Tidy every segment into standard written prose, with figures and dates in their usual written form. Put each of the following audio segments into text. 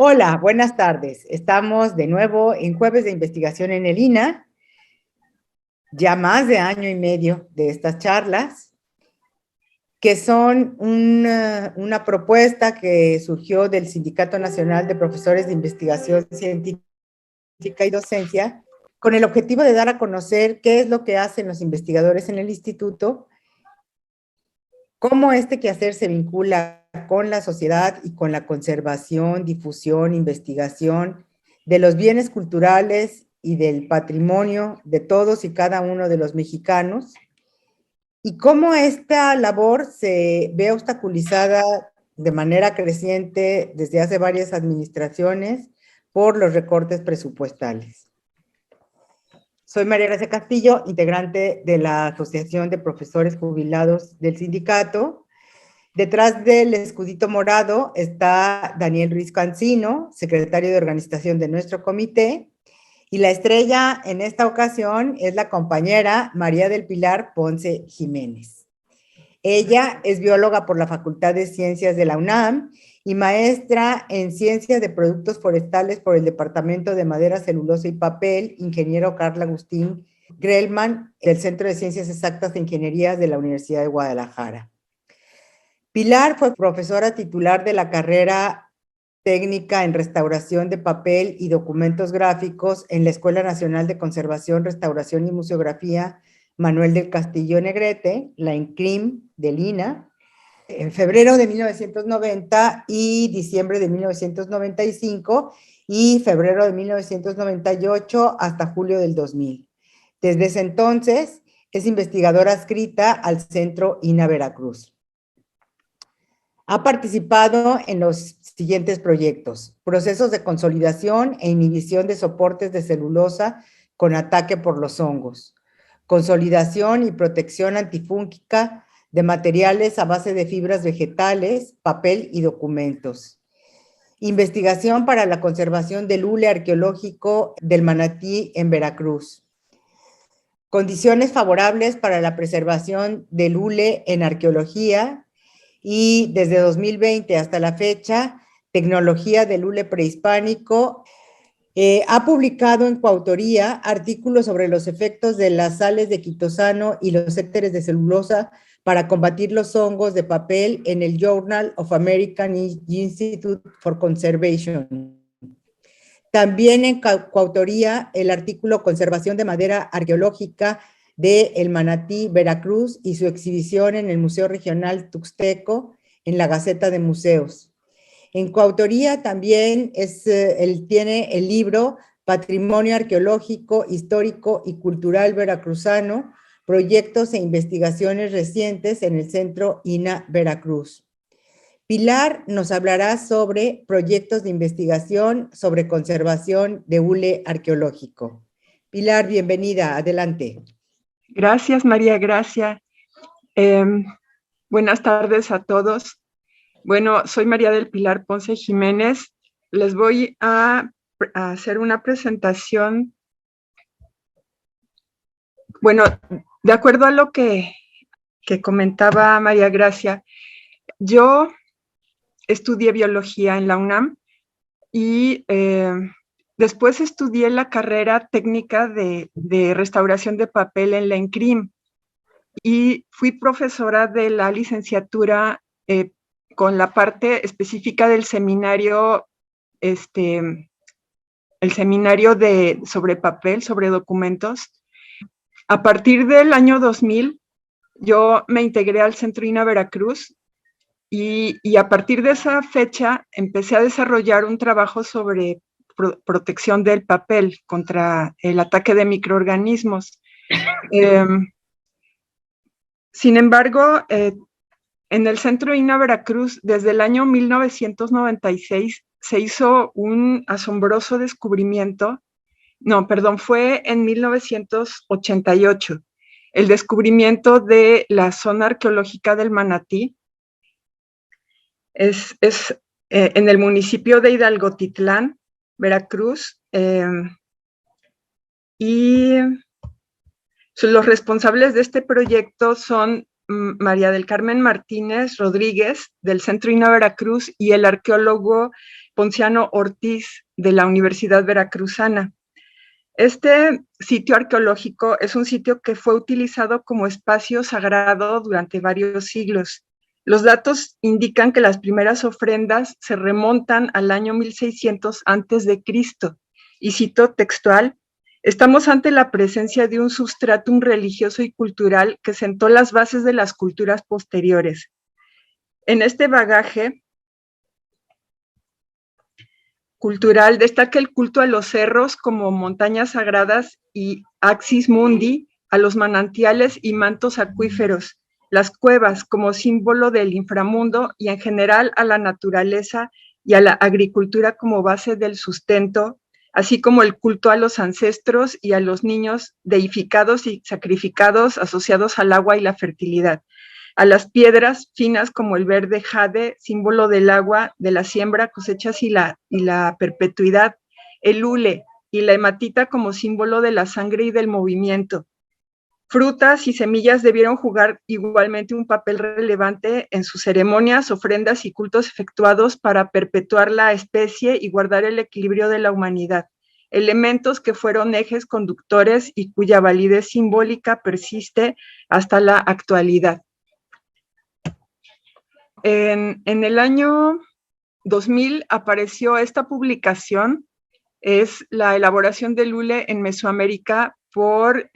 Hola, buenas tardes. Estamos de nuevo en Jueves de Investigación en el INA, ya más de año y medio de estas charlas, que son una propuesta que surgió del Sindicato Nacional de Profesores de Investigación Científica y Docencia, con el objetivo de dar a conocer qué es lo que hacen los investigadores en el instituto, cómo este quehacer se vincula con la sociedad y con la conservación, difusión, investigación de los bienes culturales y del patrimonio de todos y cada uno de los mexicanos, y cómo esta labor se ve obstaculizada de manera creciente desde hace varias administraciones por los recortes presupuestales. Soy María Gracia Castillo, integrante de la Asociación de Profesores Jubilados del sindicato. Detrás del escudito morado está Daniel Ruiz Cancino, secretario de organización de nuestro comité, y la estrella en esta ocasión es la compañera María del Pilar Ponce Jiménez. Ella es bióloga por la Facultad de Ciencias de la UNAM y maestra en Ciencias de Productos Forestales por el Departamento de Madera, Celulosa y Papel, ingeniero Carl Agustín Grellman, del Centro de Ciencias Exactas e Ingenierías de la Universidad de Guadalajara. Pilar fue profesora titular de la carrera técnica en restauración de papel y documentos gráficos en la Escuela Nacional de Conservación, Restauración y Museografía Manuel del Castillo Negrete, la ENCRIM del INA, en febrero de 1990 y diciembre de 1995 y febrero de 1998 hasta julio del 2000. Desde ese entonces es investigadora adscrita al Centro INA Veracruz. Ha participado en los siguientes proyectos: procesos de consolidación e inhibición de soportes de celulosa con ataque por los hongos, consolidación y protección antifúngica de materiales a base de fibras vegetales, papel y documentos, investigación para la conservación del hule arqueológico del Manatí en Veracruz, condiciones favorables para la preservación del hule en arqueología, y desde 2020 hasta la fecha, tecnología del hule prehispánico. Ha publicado en coautoría artículos sobre los efectos de las sales de quitosano y los éteres de celulosa para combatir los hongos de papel en el Journal of American Institute for Conservation. También en coautoría el artículo Conservación de madera arqueológica de El Manatí, Veracruz, y su exhibición en el Museo Regional Tuxteco, en la Gaceta de Museos. En coautoría también tiene el libro Patrimonio Arqueológico, Histórico y Cultural Veracruzano, Proyectos e Investigaciones Recientes en el Centro INA Veracruz. Pilar nos hablará sobre proyectos de investigación sobre conservación de hule arqueológico. Pilar, bienvenida, adelante. Gracias, María Gracia. Buenas tardes a todos. Bueno, soy María del Pilar Ponce Jiménez. Les voy a hacer una presentación. Bueno, de acuerdo a lo que comentaba María Gracia, yo estudié biología en la UNAM y después estudié la carrera técnica de restauración de papel en la ENCRIM y fui profesora de la licenciatura con la parte específica del seminario, el seminario sobre papel, sobre documentos. A partir del año 2000, yo me integré al Centro INA Veracruz y a partir de esa fecha empecé a desarrollar un trabajo sobre protección del papel contra el ataque de microorganismos. Sin embargo, en el Centro INA Veracruz, desde el año 1996, se hizo un asombroso descubrimiento. No, perdón, fue en 1988, el descubrimiento de la zona arqueológica del Manatí. Es en el municipio de Hidalgotitlán, Veracruz, y los responsables de este proyecto son María del Carmen Martínez Rodríguez, del Centro INA Veracruz, y el arqueólogo Ponciano Ortiz de la Universidad Veracruzana. Este sitio arqueológico es un sitio que fue utilizado como espacio sagrado durante varios siglos. Los datos indican que las primeras ofrendas se remontan al año 1600 a.C. Y cito textual: estamos ante la presencia de un substratum religioso y cultural que sentó las bases de las culturas posteriores. En este bagaje cultural destaca el culto a los cerros como montañas sagradas y axis mundi, a los manantiales y mantos acuíferos, las cuevas como símbolo del inframundo y en general a la naturaleza y a la agricultura como base del sustento, así como el culto a los ancestros y a los niños deificados y sacrificados asociados al agua y la fertilidad, a las piedras finas como el verde jade, símbolo del agua, de la siembra, cosechas y la perpetuidad, el hule y la hematita como símbolo de la sangre y del movimiento. Frutas y semillas debieron jugar igualmente un papel relevante en sus ceremonias, ofrendas y cultos efectuados para perpetuar la especie y guardar el equilibrio de la humanidad. Elementos que fueron ejes conductores y cuya validez simbólica persiste hasta la actualidad. En el año 2000 apareció esta publicación, es la elaboración del hule en Mesoamérica por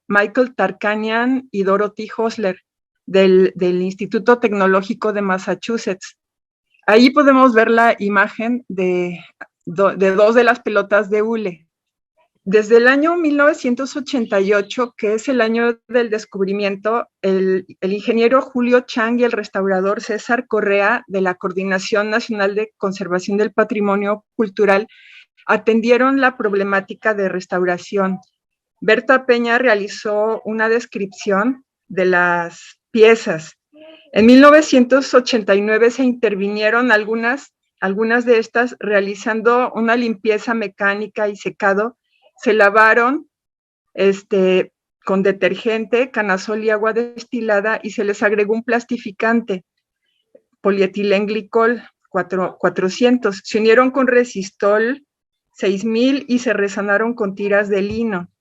Michael Tarkanian y Dorothy Hosler del Instituto Tecnológico de Massachusetts. Ahí podemos ver la imagen de dos de las pelotas de hule. Desde el año 1988, que es el año del descubrimiento, el ingeniero Julio Chang y el restaurador César Correa de la Coordinación Nacional de Conservación del Patrimonio Cultural atendieron la problemática de restauración. Berta Peña realizó una descripción de las piezas. En 1989 se intervinieron algunas de estas realizando una limpieza mecánica y secado. Se lavaron con detergente, canasol y agua destilada y se les agregó un plastificante, polietilenglicol 400. Se unieron con resistol 6000 y se resanaron con tiras de lino.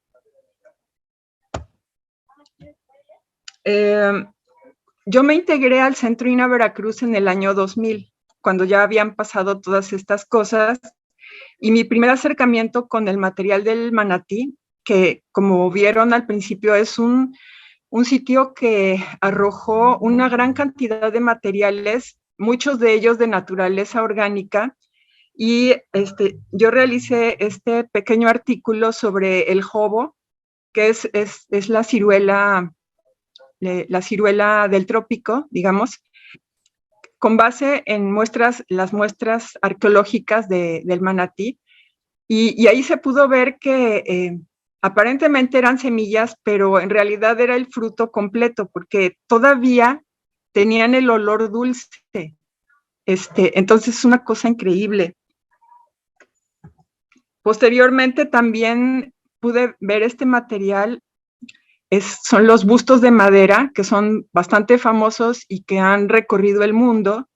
Yo me integré al Centro INA Veracruz en el año 2000, cuando ya habían pasado todas estas cosas, y mi primer acercamiento con el material del manatí, que como vieron al principio es un sitio que arrojó una gran cantidad de materiales, muchos de ellos de naturaleza orgánica, y yo realicé este pequeño artículo sobre el jobo, que es la ciruela del trópico, digamos, con base en las muestras arqueológicas del manatí, y ahí se pudo ver que aparentemente eran semillas, pero en realidad era el fruto completo, porque todavía tenían el olor dulce. Entonces es una cosa increíble. Posteriormente también pude ver este material. Son los bustos de madera, que son bastante famosos y que han recorrido el mundo,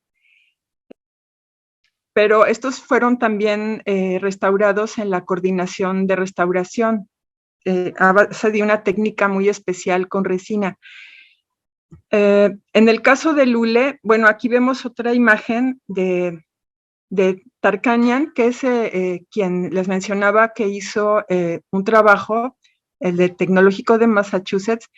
pero estos fueron también restaurados en la Coordinación de Restauración, a base de una técnica muy especial con resina. En el caso del hule, bueno, aquí vemos otra imagen de Tarkanian, que es quien les mencionaba que hizo un trabajo, el de Tecnológico de Massachusetts.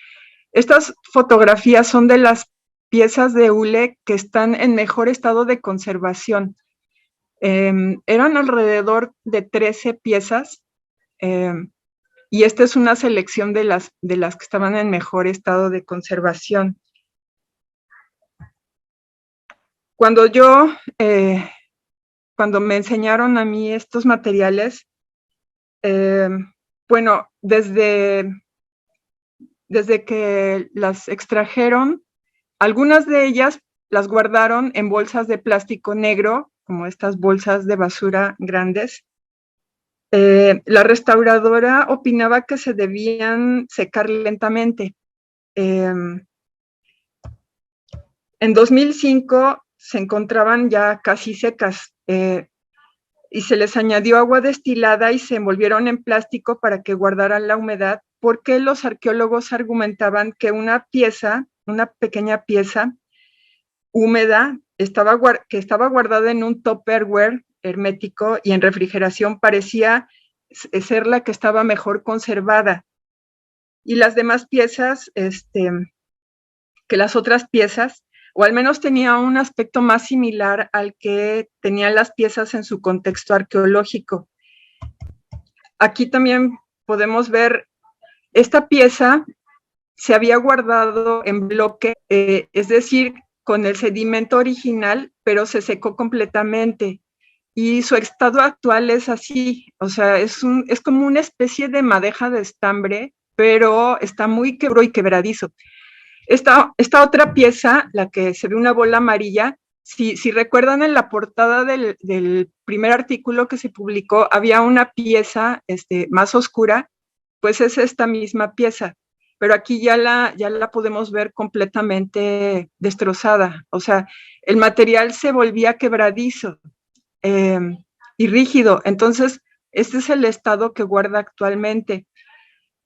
Estas fotografías son de las piezas de hule que están en mejor estado de conservación. Eran alrededor de 13 piezas, y esta es una selección de las que estaban en mejor estado de conservación. Cuando me enseñaron a mí estos materiales, bueno, desde que las extrajeron, algunas de ellas las guardaron en bolsas de plástico negro, como estas bolsas de basura grandes. La restauradora opinaba que se debían secar lentamente. En 2005 se encontraban ya casi secas. y se les añadió agua destilada y se envolvieron en plástico para que guardaran la humedad, porque los arqueólogos argumentaban que una pequeña pieza húmeda, que estaba guardada en un tupperware hermético y en refrigeración, parecía ser la que estaba mejor conservada. Y las demás piezas, que las otras piezas, o al menos tenía un aspecto más similar al que tenían las piezas en su contexto arqueológico. Aquí también podemos ver, esta pieza se había guardado en bloque, es decir, con el sedimento original, pero se secó completamente. Y su estado actual es así, o sea, es como una especie de madeja de estambre, pero está muy quebrado y quebradizo. Esta otra pieza, la que se ve una bola amarilla, si recuerdan en la portada del primer artículo que se publicó, había una pieza más oscura, pues es esta misma pieza, pero aquí ya la podemos ver completamente destrozada, o sea, el material se volvía quebradizo y rígido, entonces este es el estado que guarda actualmente.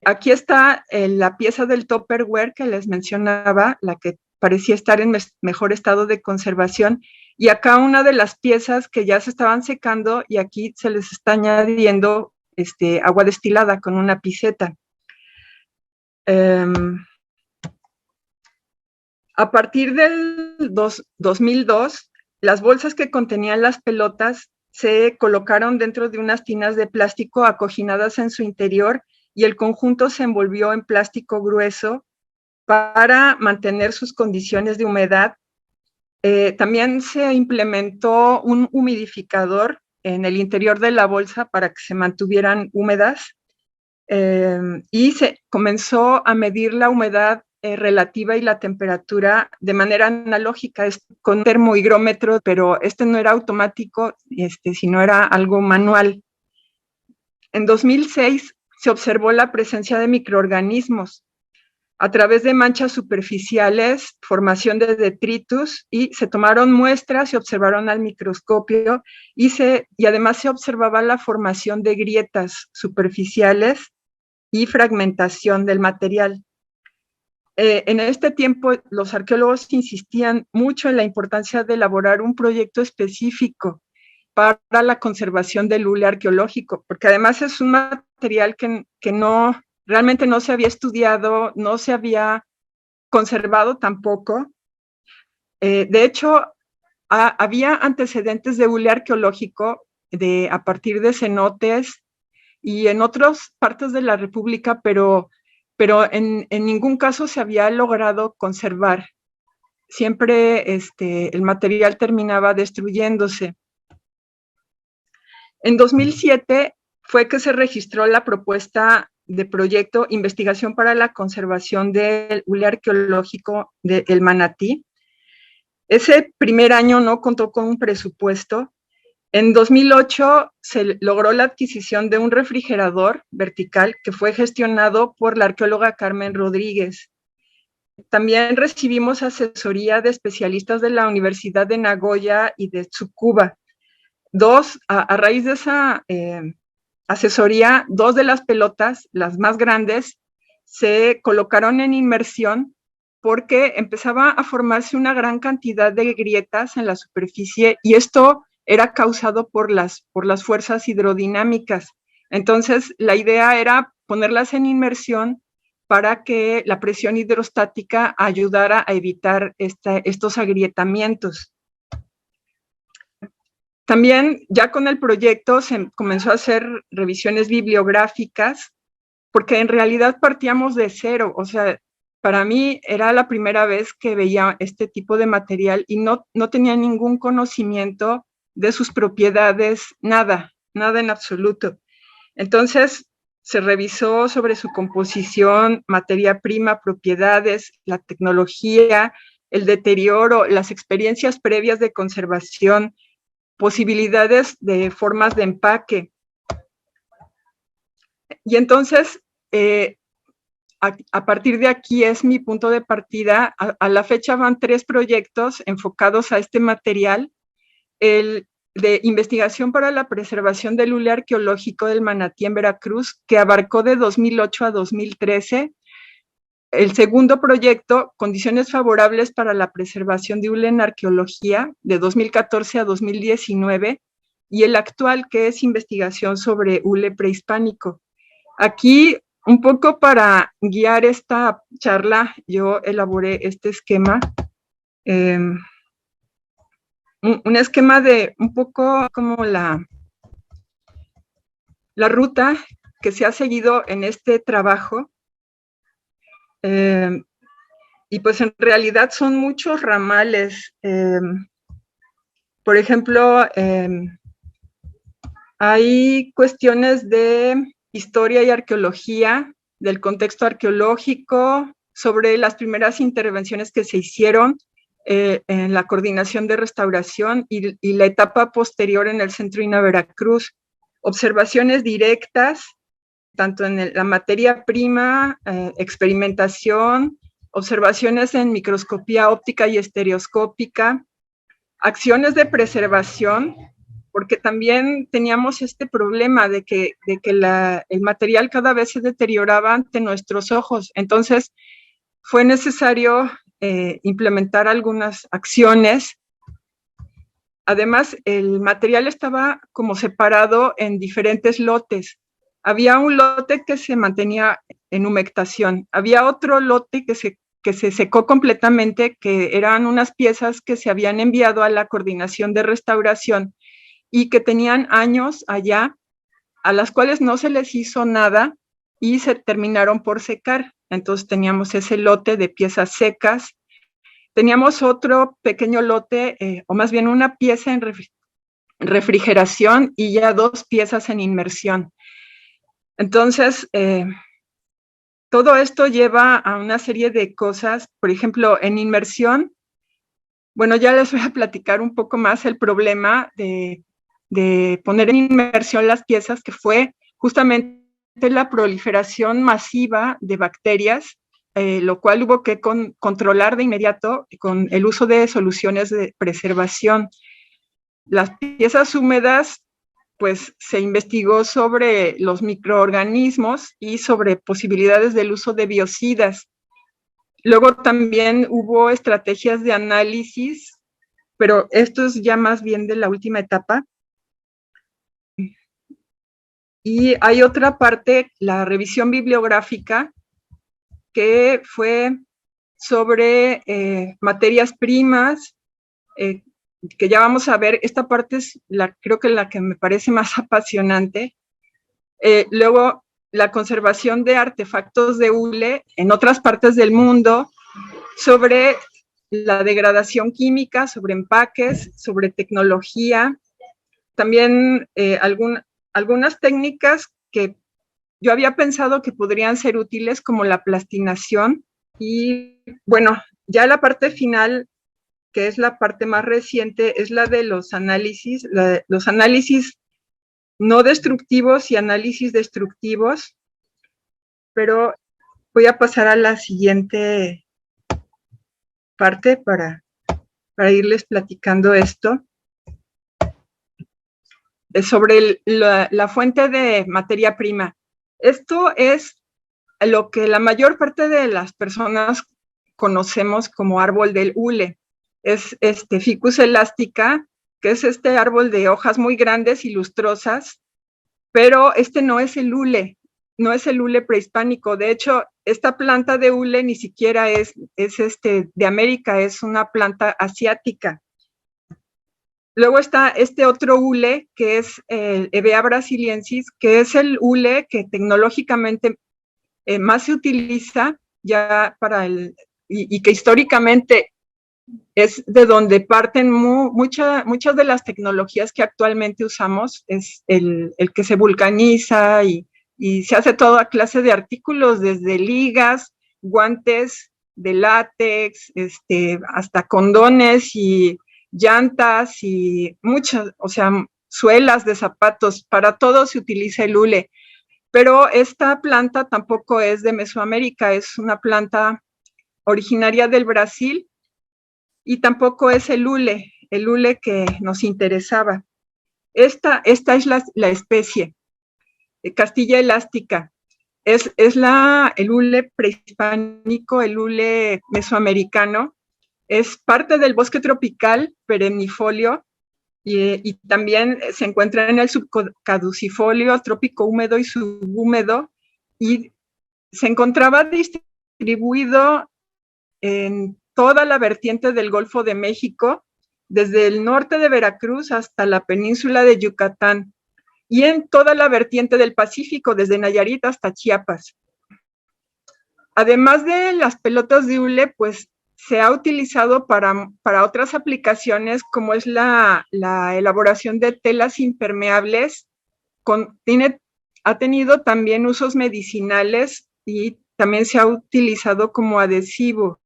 Aquí está la pieza del Tupperware que les mencionaba, la que parecía estar en mejor estado de conservación, y acá una de las piezas que ya se estaban secando y aquí se les está añadiendo agua destilada con una piseta. A partir del 2002, las bolsas que contenían las pelotas se colocaron dentro de unas tinas de plástico acoginadas en su interior y el conjunto se envolvió en plástico grueso para mantener sus condiciones de humedad. También se implementó un humidificador en el interior de la bolsa para que se mantuvieran húmedas y se comenzó a medir la humedad relativa y la temperatura de manera analógica, con un termohigrómetro, pero no era automático, sino era algo manual. En 2006 se observó la presencia de microorganismos a través de manchas superficiales, formación de detritus, y se tomaron muestras, se observaron al microscopio y además se observaba la formación de grietas superficiales y fragmentación del material. En este tiempo, los arqueólogos insistían mucho en la importancia de elaborar un proyecto específico para la conservación del hule arqueológico, porque además es un material que realmente no se había estudiado, no se había conservado tampoco. De hecho, había antecedentes de hule arqueológico a partir de cenotes y en otras partes de la República, pero en ningún caso se había logrado conservar. Siempre el material terminaba destruyéndose. En 2007 fue que se registró la propuesta de proyecto Investigación para la Conservación del Hule Arqueológico del Manatí. Ese primer año no contó con un presupuesto. En 2008 se logró la adquisición de un refrigerador vertical que fue gestionado por la arqueóloga Carmen Rodríguez. También recibimos asesoría de especialistas de la Universidad de Nagoya y de Tsukuba. A raíz de esa asesoría, 2 de las pelotas, las más grandes, se colocaron en inmersión porque empezaba a formarse una gran cantidad de grietas en la superficie y esto era causado por las fuerzas hidrodinámicas. Entonces, la idea era ponerlas en inmersión para que la presión hidrostática ayudara a evitar estos agrietamientos. También ya con el proyecto se comenzó a hacer revisiones bibliográficas, porque en realidad partíamos de cero, o sea, para mí era la primera vez que veía este tipo de material y no tenía ningún conocimiento de sus propiedades, nada en absoluto. Entonces se revisó sobre su composición, materia prima, propiedades, la tecnología, el deterioro, las experiencias previas de conservación, posibilidades de formas de empaque. Y entonces, a partir de aquí es mi punto de partida. A la fecha van 3 proyectos enfocados a este material. El de investigación para la preservación del hule arqueológico del Manatí en Veracruz, que abarcó de 2008 a 2013. El segundo proyecto, Condiciones favorables para la preservación de hule en arqueología, de 2014 a 2019, y el actual, que es investigación sobre hule prehispánico. Aquí, un poco para guiar esta charla, yo elaboré este esquema, un esquema de un poco como la ruta que se ha seguido en este trabajo. Y pues en realidad son muchos ramales. Por ejemplo, hay cuestiones de historia y arqueología, del contexto arqueológico, sobre las primeras intervenciones que se hicieron en la coordinación de restauración y la etapa posterior en el Centro INAH Veracruz. Observaciones directas, tanto en la materia prima, experimentación, observaciones en microscopía óptica y estereoscópica, acciones de preservación, porque también teníamos este problema de que el material cada vez se deterioraba ante nuestros ojos. Entonces, fue necesario implementar algunas acciones. Además, el material estaba como separado en diferentes lotes. Había un lote que se mantenía en humectación. Había otro lote que se secó completamente, que eran unas piezas que se habían enviado a la coordinación de restauración y que tenían años allá, a las cuales no se les hizo nada y se terminaron por secar. Entonces teníamos ese lote de piezas secas. Teníamos otro pequeño lote, o más bien una pieza en refrigeración y ya 2 piezas en inmersión. Entonces, todo esto lleva a una serie de cosas. Por ejemplo, en inmersión, bueno, ya les voy a platicar un poco más el problema de poner en inmersión las piezas, que fue justamente la proliferación masiva de bacterias, lo cual hubo que controlar de inmediato con el uso de soluciones de preservación. Las piezas húmedas, pues se investigó sobre los microorganismos y sobre posibilidades del uso de biocidas. Luego también hubo estrategias de análisis, pero esto es ya más bien de la última etapa. Y hay otra parte, la revisión bibliográfica, que fue sobre materias primas, que ya vamos a ver. Esta parte es creo que la que me parece más apasionante. Luego, la conservación de artefactos de hule en otras partes del mundo, sobre la degradación química, sobre empaques, sobre tecnología, también algunas técnicas que yo había pensado que podrían ser útiles, como la plastinación. Y bueno, ya la parte final, que es la parte más reciente, es la de los análisis no destructivos y análisis destructivos. Pero voy a pasar a la siguiente parte para irles platicando esto. Sobre la fuente de materia prima. Esto es lo que la mayor parte de las personas conocemos como árbol del hule. Es Ficus elástica, que es este árbol de hojas muy grandes y lustrosas, pero no es el hule, no es el hule prehispánico. De hecho, esta planta de hule ni siquiera es de América, es una planta asiática. Luego está este otro hule, que es el Hevea brasiliensis, que es el hule que tecnológicamente más se utiliza ya y que históricamente es de donde parten muchas de las tecnologías que actualmente usamos. Es el que se vulcaniza y se hace toda clase de artículos, desde ligas, guantes de látex, hasta condones y llantas y muchas, o sea, suelas de zapatos. Para todo se utiliza el hule. Pero esta planta tampoco es de Mesoamérica, es una planta originaria del Brasil, y tampoco es el hule que nos interesaba. Esta es la especie, Castilla elástica. Es el hule prehispánico, el hule mesoamericano. Es parte del bosque tropical perennifolio y también se encuentra en el subcaducifolio, trópico húmedo y subhúmedo, y se encontraba distribuido en toda la vertiente del Golfo de México, desde el norte de Veracruz hasta la península de Yucatán, y en toda la vertiente del Pacífico, desde Nayarit hasta Chiapas. Además de las pelotas de hule, pues se ha utilizado para otras aplicaciones, como es la elaboración de telas impermeables. Ha tenido también usos medicinales y también se ha utilizado como adhesivo.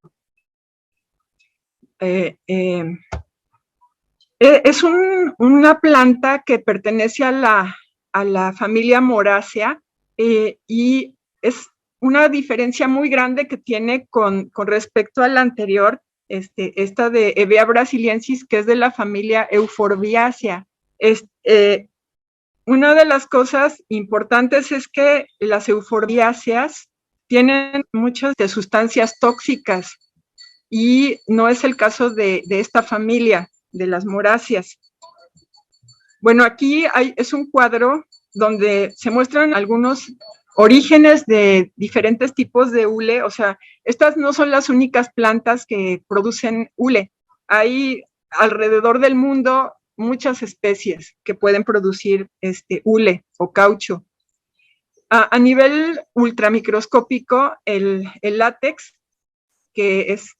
Es una planta que pertenece a la familia Moraceae y es una diferencia muy grande que tiene con respecto a la anterior, esta de Hevea brasiliensis, que es de la familia Euphorbiaceae. Una de las cosas importantes es que las euforbiáceas tienen muchas de sustancias tóxicas y no es el caso de esta familia, de las moráceas. Bueno, aquí es un cuadro donde se muestran algunos orígenes de diferentes tipos de hule. O sea, estas no son las únicas plantas que producen hule. Hay alrededor del mundo muchas especies que pueden producir hule o caucho. A nivel ultramicroscópico, el látex, que es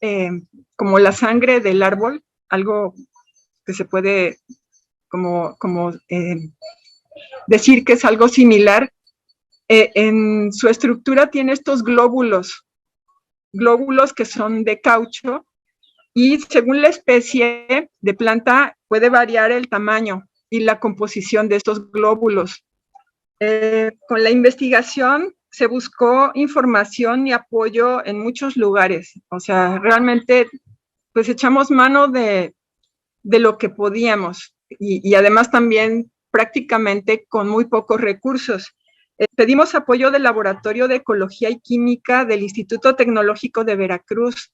como la sangre del árbol, algo que se puede decir que es algo similar, en su estructura tiene estos glóbulos que son de caucho, y según la especie de planta puede variar el tamaño y la composición de estos glóbulos. Con la investigación se buscó información y apoyo en muchos lugares. O sea, realmente pues echamos mano de lo que podíamos y además también prácticamente con muy pocos recursos. Pedimos apoyo del Laboratorio de Ecología y Química del Instituto Tecnológico de Veracruz.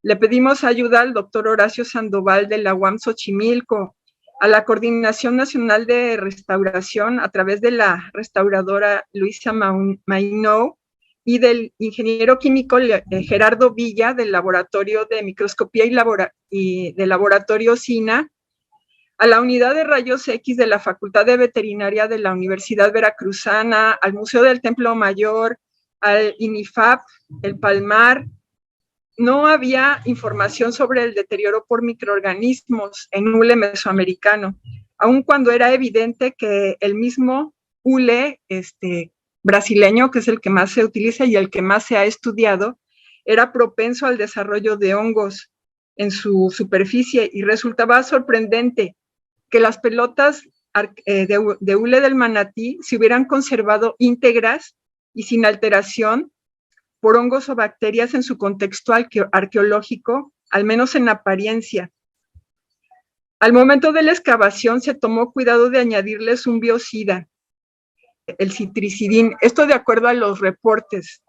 Le pedimos ayuda al doctor Horacio Sandoval de la UAM Xochimilco, a la Coordinación Nacional de Restauración a través de la restauradora Luisa Mainou y del ingeniero químico Gerardo Villa del Laboratorio de Microscopía y del Laboratorio SINA, a la Unidad de Rayos X de la Facultad de Veterinaria de la Universidad Veracruzana, al Museo del Templo Mayor, al INIFAP, el Palmar. No había información sobre el deterioro por microorganismos en hule mesoamericano, aun cuando era evidente que el mismo hule brasileño, que es el que más se utiliza y el que más se ha estudiado, era propenso al desarrollo de hongos en su superficie, y resultaba sorprendente que las pelotas de hule del manatí se hubieran conservado íntegras y sin alteración por hongos o bacterias en su contexto arqueológico, al menos en apariencia. Al momento de la excavación se tomó cuidado de añadirles un biocida, el citricidín, esto de acuerdo a los reportes.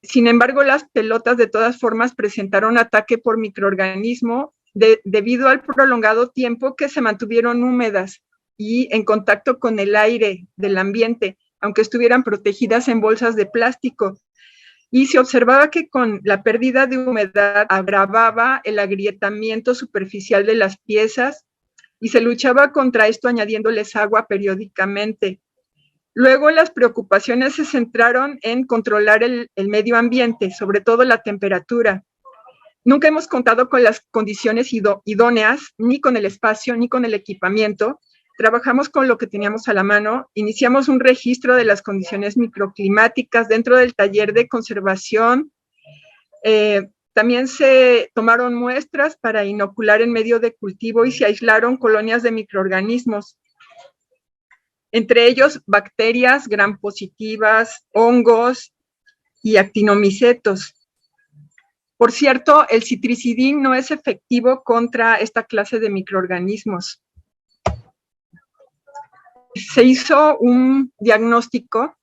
Sin embargo, las pelotas de todas formas presentaron ataque por microorganismo debido al prolongado tiempo que se mantuvieron húmedas y en contacto con el aire del ambiente, aunque estuvieran protegidas en bolsas de plástico. Y se observaba que con la pérdida de humedad agravaba el agrietamiento superficial de las piezas y se luchaba contra esto añadiéndoles agua periódicamente. Luego las preocupaciones se centraron en controlar el medio ambiente, sobre todo la temperatura. Nunca hemos contado con las condiciones idóneas, ni con el espacio, ni con el equipamiento. Trabajamos con lo que teníamos a la mano, iniciamos un registro de las condiciones microclimáticas dentro del taller de conservación. También se tomaron muestras para inocular en medio de cultivo y se aislaron colonias de microorganismos, entre ellos bacterias gram positivas, hongos y actinomicetos. Por cierto, el citricidín no es efectivo contra esta clase de microorganismos. se hizo un diagnóstico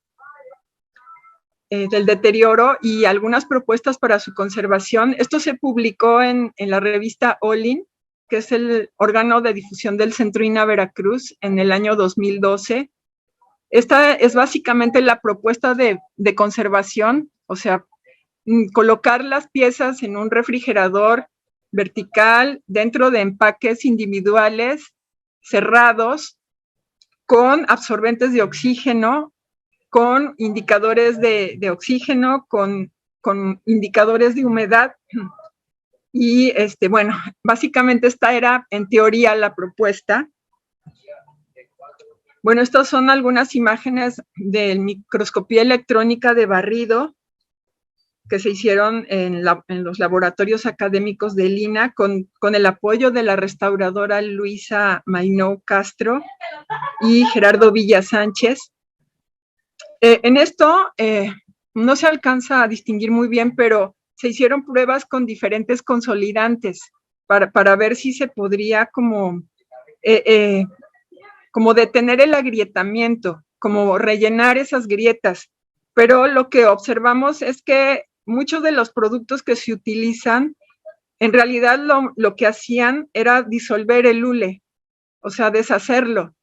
del deterioro y algunas propuestas para su conservación. Esto se publicó en la revista Olin, que es el órgano de difusión del Centro INAH Veracruz, en el año 2012. Esta es básicamente la propuesta de conservación, o sea, colocar las piezas en un refrigerador vertical dentro de empaques individuales cerrados con absorbentes de oxígeno, con indicadores de oxígeno, con indicadores de humedad. Y bueno, básicamente esta era en teoría la propuesta. Bueno, estas son algunas imágenes de microscopía electrónica de barrido que se hicieron en los laboratorios académicos de INAH con el apoyo de la restauradora Luisa Mainou Castro y Gerardo Villa Sánchez. En esto no se alcanza a distinguir muy bien, pero se hicieron pruebas con diferentes consolidantes para ver si se podría como detener el agrietamiento, como rellenar esas grietas. Pero lo que observamos es que muchos de los productos que se utilizan, en realidad lo que hacían era disolver el hule, o sea, deshacerlo.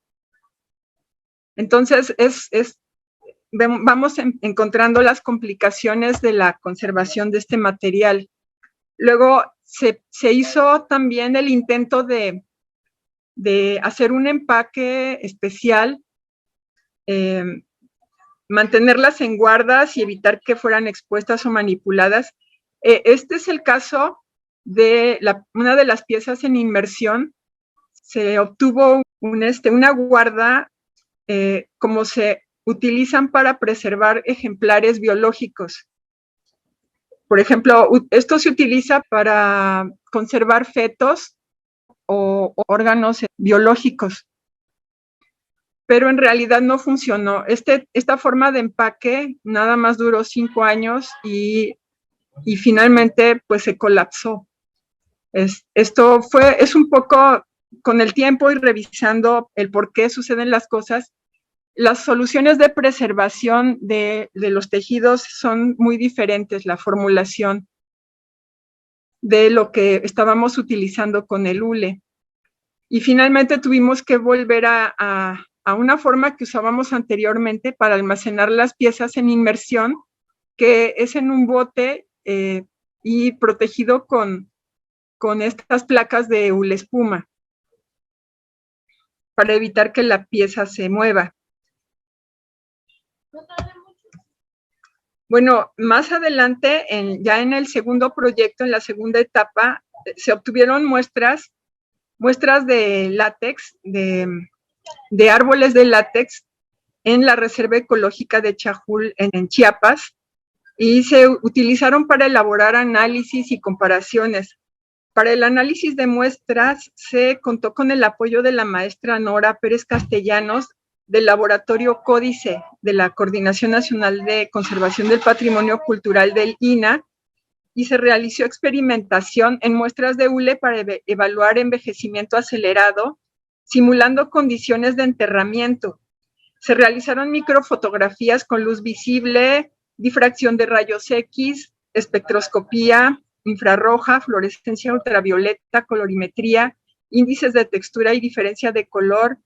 Entonces, vamos encontrando las complicaciones de la conservación de este material. Luego, se hizo también el intento de hacer un empaque especial, mantenerlas en guardas y evitar que fueran expuestas o manipuladas. Este es el caso de una de las piezas en inmersión. Se obtuvo una guarda como se utilizan para preservar ejemplares biológicos. Por ejemplo, esto se utiliza para conservar fetos o órganos biológicos, pero en realidad no funcionó. Esta forma de empaque nada más duró 5 años y finalmente pues se colapsó. Es un poco con el tiempo y revisando el por qué suceden las cosas. Las soluciones de preservación de los tejidos son muy diferentes, la formulación de lo que estábamos utilizando con el hule. Y finalmente tuvimos que volver a una forma que usábamos anteriormente para almacenar las piezas en inmersión, que es en un bote y protegido con estas placas de hule espuma para evitar que la pieza se mueva. Bueno, más adelante, ya en el segundo proyecto, en la segunda etapa, se obtuvieron muestras de látex, de árboles de látex en la Reserva Ecológica de Chajul, en Chiapas, y se utilizaron para elaborar análisis y comparaciones. Para el análisis de muestras se contó con el apoyo de la maestra Nora Pérez Castellanos, del Laboratorio Códice de la Coordinación Nacional de Conservación del Patrimonio Cultural del INAH, y se realizó experimentación en muestras de hule para evaluar envejecimiento acelerado, simulando condiciones de enterramiento. Se realizaron microfotografías con luz visible, difracción de rayos X, espectroscopía infrarroja, fluorescencia ultravioleta, colorimetría, índices de textura y diferencia de color,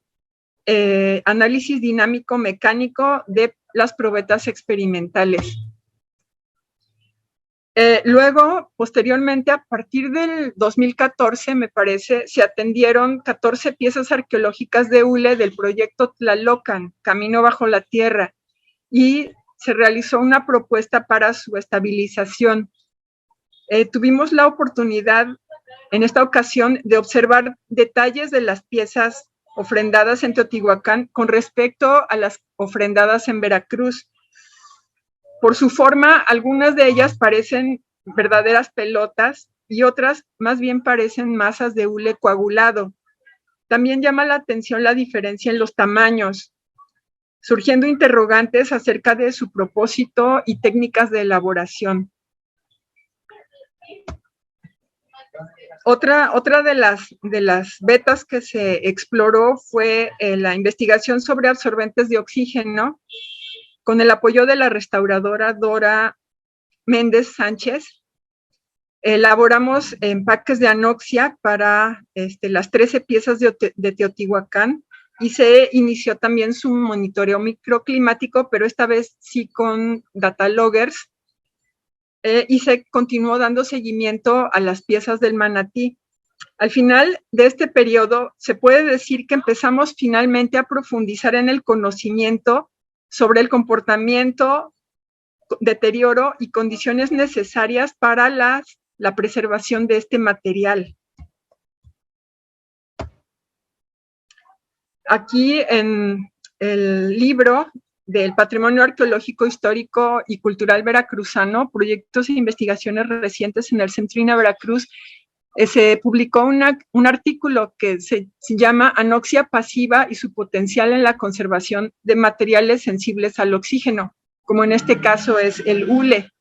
análisis dinámico mecánico de las probetas experimentales. Luego, posteriormente, a partir del 2014, me parece, se atendieron 14 piezas arqueológicas de hule del proyecto Tlalocan, Camino bajo la Tierra, y se realizó una propuesta para su estabilización. Tuvimos la oportunidad, en esta ocasión, de observar detalles de las piezas ofrendadas en Teotihuacán con respecto a las ofrendadas en Veracruz. Por su forma, algunas de ellas parecen verdaderas pelotas y otras más bien parecen masas de hule coagulado. También llama la atención la diferencia en los tamaños, surgiendo interrogantes acerca de su propósito y técnicas de elaboración. Otra de las vetas que se exploró fue la investigación sobre absorbentes de oxígeno con el apoyo de la restauradora Dora Méndez Sánchez. Elaboramos empaques de anoxia para las 13 piezas de Teotihuacán y se inició también su monitoreo microclimático, pero esta vez sí con data loggers, y se continuó dando seguimiento a las piezas del manatí. Al final de este periodo, se puede decir que empezamos finalmente a profundizar en el conocimiento sobre el comportamiento, deterioro y condiciones necesarias para la preservación de este material. Aquí en el libro del Patrimonio Arqueológico, Histórico y Cultural Veracruzano, Proyectos e Investigaciones Recientes en el Centro INA Veracruz, se publicó un artículo que se llama Anoxia pasiva y su potencial en la conservación de materiales sensibles al oxígeno, como en este caso es el hule.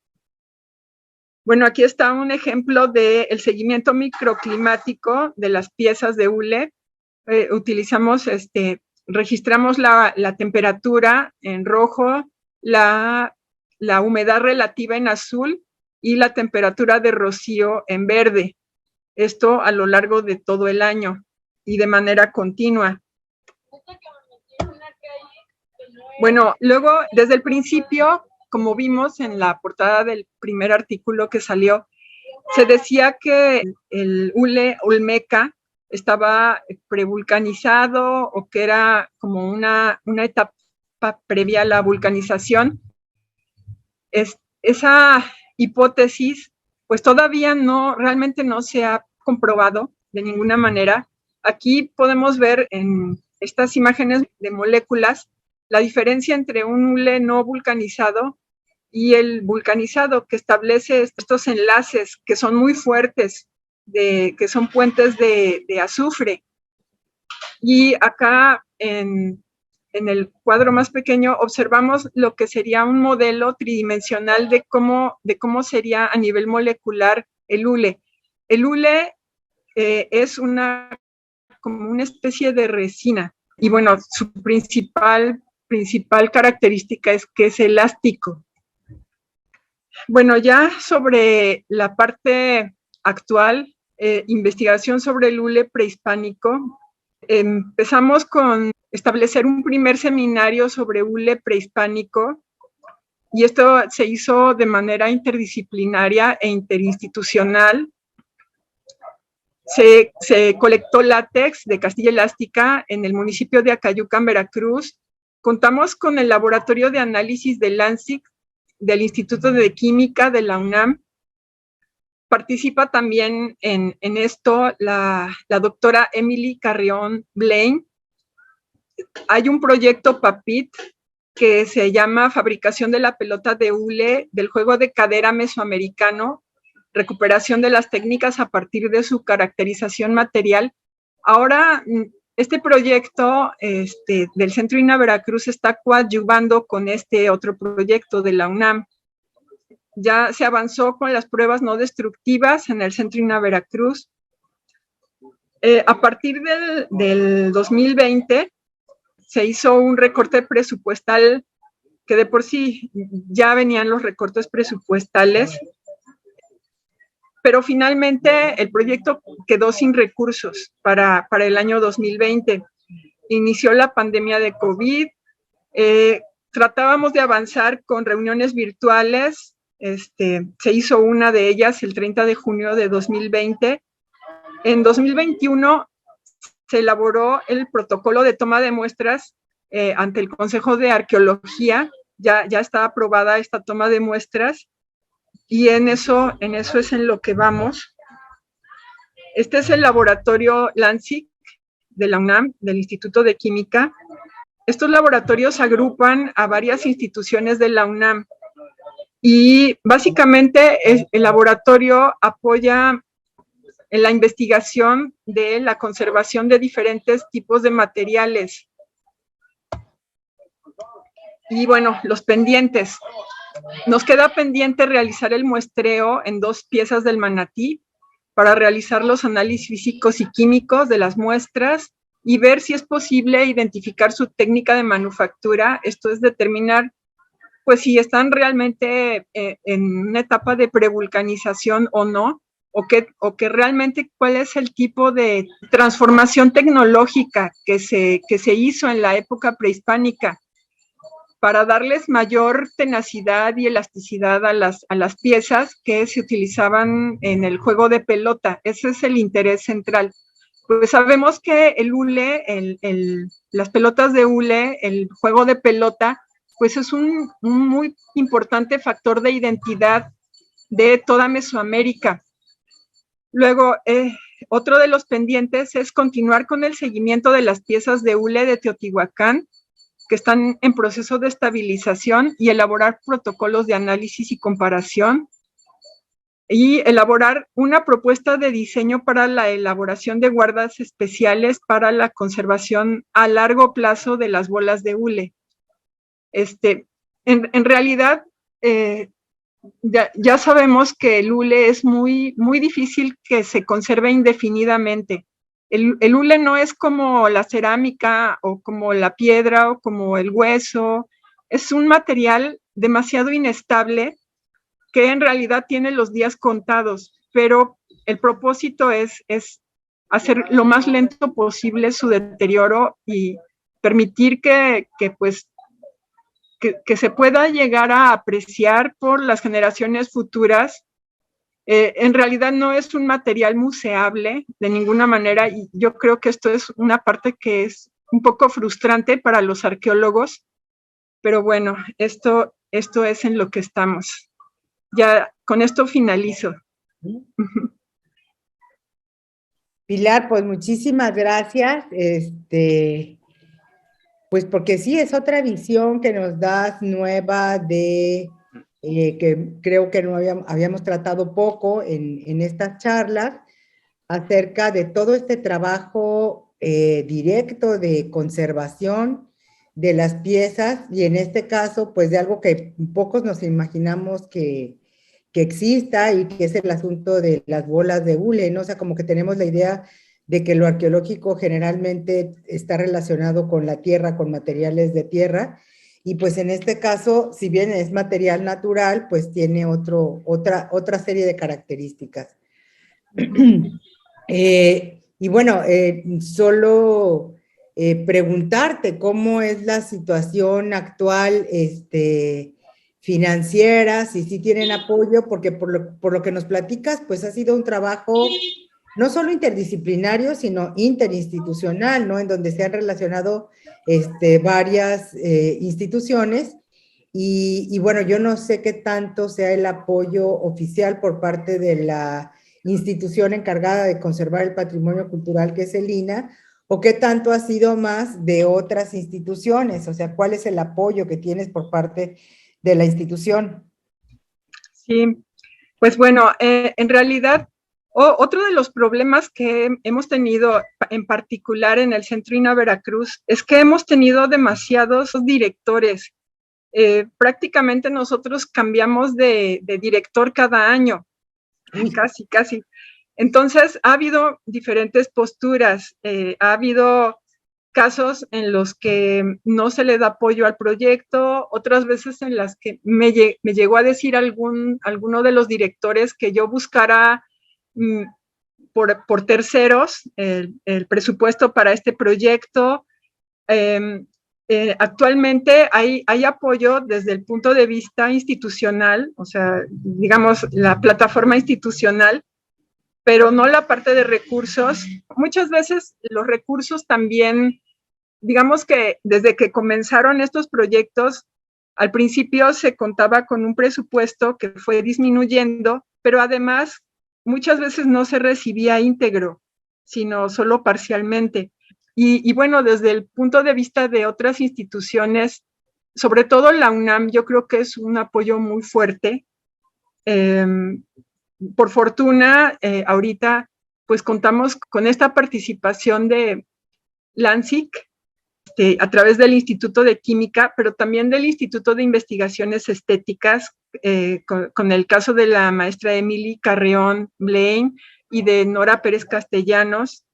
Bueno, aquí está un ejemplo del seguimiento microclimático de las piezas de hule. Registramos la temperatura en rojo, la humedad relativa en azul y la temperatura de rocío en verde. Esto a lo largo de todo el año y de manera continua. Bueno, luego, desde el principio, como vimos en la portada del primer artículo que salió, se decía que el hule olmeca estaba prevulcanizado o que era como una etapa previa a la vulcanización. Esa hipótesis pues todavía realmente no se ha comprobado de ninguna manera. Aquí podemos ver en estas imágenes de moléculas la diferencia entre un hule no vulcanizado y el vulcanizado, que establece estos enlaces que son muy fuertes, que son puentes de azufre. Y acá en el cuadro más pequeño observamos lo que sería un modelo tridimensional de cómo sería a nivel molecular el hule. El hule es como una especie de resina y bueno, su principal característica es que es elástico. Bueno, ya sobre la parte actual, investigación sobre el hule prehispánico, empezamos con establecer un primer seminario sobre hule prehispánico y esto se hizo de manera interdisciplinaria e interinstitucional. Se colectó látex de Castilla Elástica en el municipio de Acayucan, Veracruz. Contamos con el laboratorio de análisis de LANSIC del Instituto de Química de la UNAM. Participa también en esto la doctora Emily Carrión Blaine. Hay un proyecto PAPIT que se llama Fabricación de la pelota de hule del juego de cadera mesoamericano, recuperación de las técnicas a partir de su caracterización material. Ahora, este proyecto del Centro INA Veracruz está coadyuvando con este otro proyecto de la UNAM. Ya se avanzó con las pruebas no destructivas en el Centro INA Veracruz. A partir del 2020 se hizo un recorte presupuestal, que de por sí ya venían los recortes presupuestales, pero finalmente el proyecto quedó sin recursos para el año 2020. Inició la pandemia de COVID, tratábamos de avanzar con reuniones virtuales, se hizo una de ellas el 30 de junio de 2020. En 2021 se elaboró el protocolo de toma de muestras ante el Consejo de Arqueología, ya está aprobada esta toma de muestras, y en eso es en lo que vamos. Este es el laboratorio LANSIC de la UNAM, del Instituto de Química. Estos laboratorios agrupan a varias instituciones de la UNAM y básicamente el laboratorio apoya en la investigación de la conservación de diferentes tipos de materiales. Y bueno, los pendientes. Nos queda pendiente realizar el muestreo en 2 piezas del manatí. para realizar los análisis físicos y químicos de las muestras y ver si es posible identificar su técnica de manufactura. Esto es determinar pues si están realmente en una etapa de prevulcanización o no, o que realmente cuál es el tipo de transformación tecnológica que se hizo en la época prehispánica para darles mayor tenacidad y elasticidad a las piezas que se utilizaban en el juego de pelota. Ese es el interés central. Pues sabemos que el hule, las pelotas de hule, el juego de pelota, pues es un muy importante factor de identidad de toda Mesoamérica. Luego, otro de los pendientes es continuar con el seguimiento de las piezas de hule de Teotihuacán, que están en proceso de estabilización, y elaborar protocolos de análisis y comparación, y elaborar una propuesta de diseño para la elaboración de guardas especiales para la conservación a largo plazo de las bolas de hule. En realidad, ya sabemos que el hule es muy, muy difícil que se conserve indefinidamente. El hule no es como la cerámica o como la piedra o como el hueso. Es un material demasiado inestable que en realidad tiene los días contados, pero el propósito es hacer lo más lento posible su deterioro y permitir que se pueda llegar a apreciar por las generaciones futuras. En realidad no es un material museable de ninguna manera, y yo creo que esto es una parte que es un poco frustrante para los arqueólogos, pero bueno, esto es en lo que estamos. Ya con esto finalizo. Pilar, pues muchísimas gracias. Pues porque sí, es otra visión que nos das nueva de que creo que no habíamos tratado poco en estas charlas acerca de todo este trabajo directo de conservación de las piezas, y en este caso, pues de algo que pocos nos imaginamos que exista, y que es el asunto de las bolas de hule, ¿no? O sea, como que tenemos la idea de que lo arqueológico generalmente está relacionado con la tierra, con materiales de tierra, y pues en este caso, si bien es material natural, pues tiene otra serie de características. Y bueno, solo preguntarte cómo es la situación actual financiera, si sí tienen apoyo, porque por lo que nos platicas, pues ha sido un trabajo no solo interdisciplinario, sino interinstitucional, ¿no? En donde se han relacionado varias instituciones. Y bueno, yo no sé qué tanto sea el apoyo oficial por parte de la institución encargada de conservar el patrimonio cultural, que es el INAH, o qué tanto ha sido más de otras instituciones, o sea, ¿cuál es el apoyo que tienes por parte de la institución? Sí, pues bueno, en realidad, otro de los problemas que hemos tenido en particular en el Centro INAH Veracruz es que hemos tenido demasiados directores. Prácticamente nosotros cambiamos de director cada año, casi. Entonces, ha habido diferentes posturas, ha habido casos en los que no se le da apoyo al proyecto, otras veces en las que me llegó a decir alguno de los directores que yo buscara por terceros el presupuesto para este proyecto. Actualmente hay apoyo desde el punto de vista institucional, o sea, digamos, la plataforma institucional, pero no la parte de recursos. Muchas veces los recursos también, digamos que desde que comenzaron estos proyectos, al principio se contaba con un presupuesto que fue disminuyendo, pero además muchas veces no se recibía íntegro, sino solo parcialmente. Y bueno, desde el punto de vista de otras instituciones, sobre todo la UNAM, yo creo que es un apoyo muy fuerte. Por fortuna, ahorita pues contamos con esta participación de LANSIC a través del Instituto de Química, pero también del Instituto de Investigaciones Estéticas, con el caso de la maestra Emily Carreón Blaine, y de Nora Pérez Castellanos,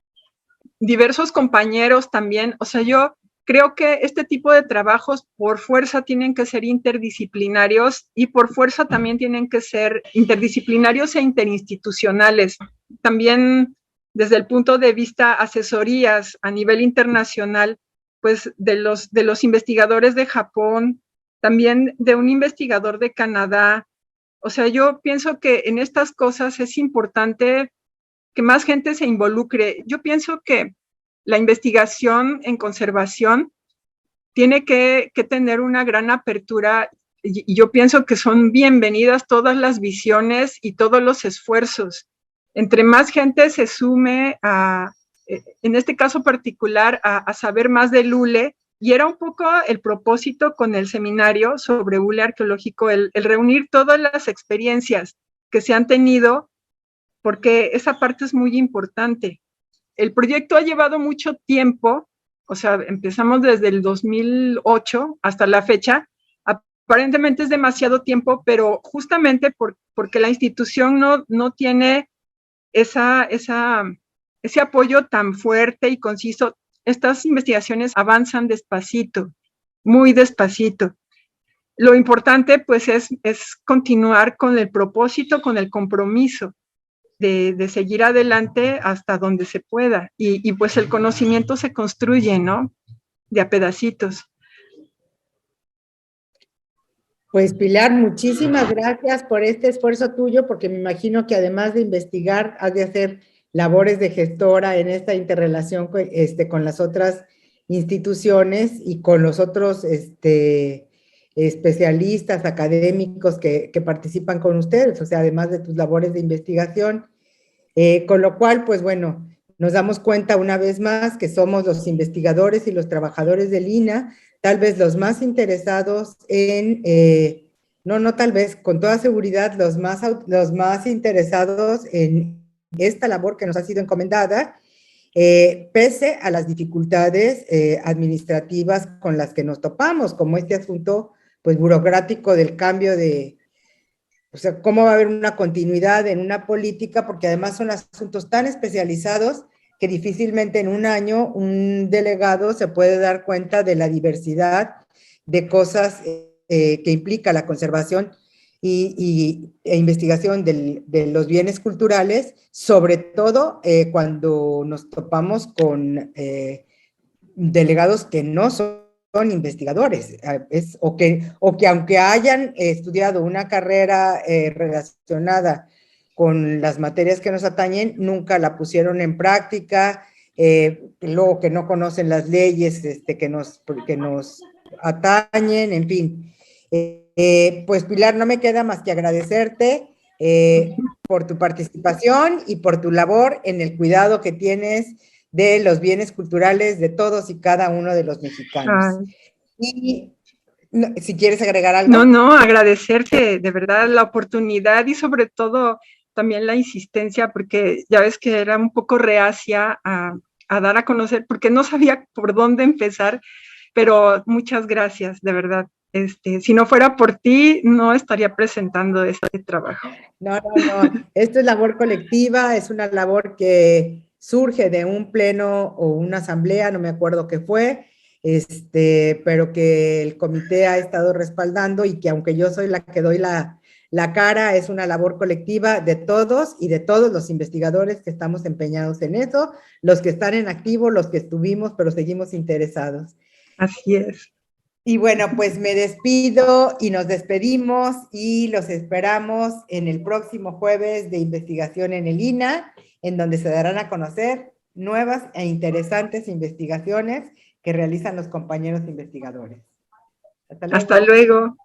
diversos compañeros también. O sea, yo creo que este tipo de trabajos por fuerza tienen que ser interdisciplinarios y por fuerza también tienen que ser interdisciplinarios e interinstitucionales. También desde el punto de vista asesorías a nivel internacional, pues de los investigadores de Japón, también de un investigador de Canadá. O sea, yo pienso que en estas cosas es importante que más gente se involucre. Yo pienso que la investigación en conservación tiene que tener una gran apertura y yo pienso que son bienvenidas todas las visiones y todos los esfuerzos. Entre más gente se sume a, en este caso particular, a saber más del hule, y era un poco el propósito con el seminario sobre hule arqueológico, el reunir todas las experiencias que se han tenido, porque esa parte es muy importante. El proyecto ha llevado mucho tiempo, o sea, empezamos desde el 2008 hasta la fecha. Aparentemente es demasiado tiempo, pero justamente porque la institución no tiene ese apoyo tan fuerte y conciso, estas investigaciones avanzan despacito, muy despacito. Lo importante pues es continuar con el propósito, con el compromiso de seguir adelante hasta donde se pueda. Y pues el conocimiento se construye, ¿no? De a pedacitos. Pues Pilar, muchísimas gracias por este esfuerzo tuyo, porque me imagino que además de investigar, has de hacer labores de gestora en esta interrelación con las otras instituciones y con los otros especialistas académicos que participan con ustedes, o sea, además de tus labores de investigación, con lo cual, pues bueno, nos damos cuenta una vez más que somos los investigadores y los trabajadores del INAH, tal vez los más interesados en, no tal vez, con toda seguridad, los más interesados en esta labor que nos ha sido encomendada, pese a las dificultades administrativas con las que nos topamos, como este asunto pues burocrático del cambio de, o sea, cómo va a haber una continuidad en una política, porque además son asuntos tan especializados que difícilmente en un año un delegado se puede dar cuenta de la diversidad de cosas que implica la conservación e investigación de los bienes culturales, sobre todo cuando nos topamos con delegados que no son investigadores, o que aunque hayan estudiado una carrera relacionada con las materias que nos atañen, nunca la pusieron en práctica, luego que no conocen las leyes que nos atañen, en fin. Pues Pilar, no me queda más que agradecerte por tu participación y por tu labor en el cuidado que tienes de los bienes culturales de todos y cada uno de los mexicanos. Y si quieres agregar algo. No, agradecerte de verdad la oportunidad y sobre todo también la insistencia, porque ya ves que era un poco reacia a dar a conocer, porque no sabía por dónde empezar, pero muchas gracias, de verdad. Si no fuera por ti, no estaría presentando este trabajo. No, esto es labor colectiva, es una labor que surge de un pleno o una asamblea, no me acuerdo qué fue, pero que el comité ha estado respaldando y que aunque yo soy la que doy la cara, es una labor colectiva de todos y de todos los investigadores que estamos empeñados en eso, los que están en activo, los que estuvimos, pero seguimos interesados. Así es. Y bueno, pues me despido y nos despedimos y los esperamos en el próximo jueves de investigación en el INAH, en donde se darán a conocer nuevas e interesantes investigaciones que realizan los compañeros investigadores. Hasta luego.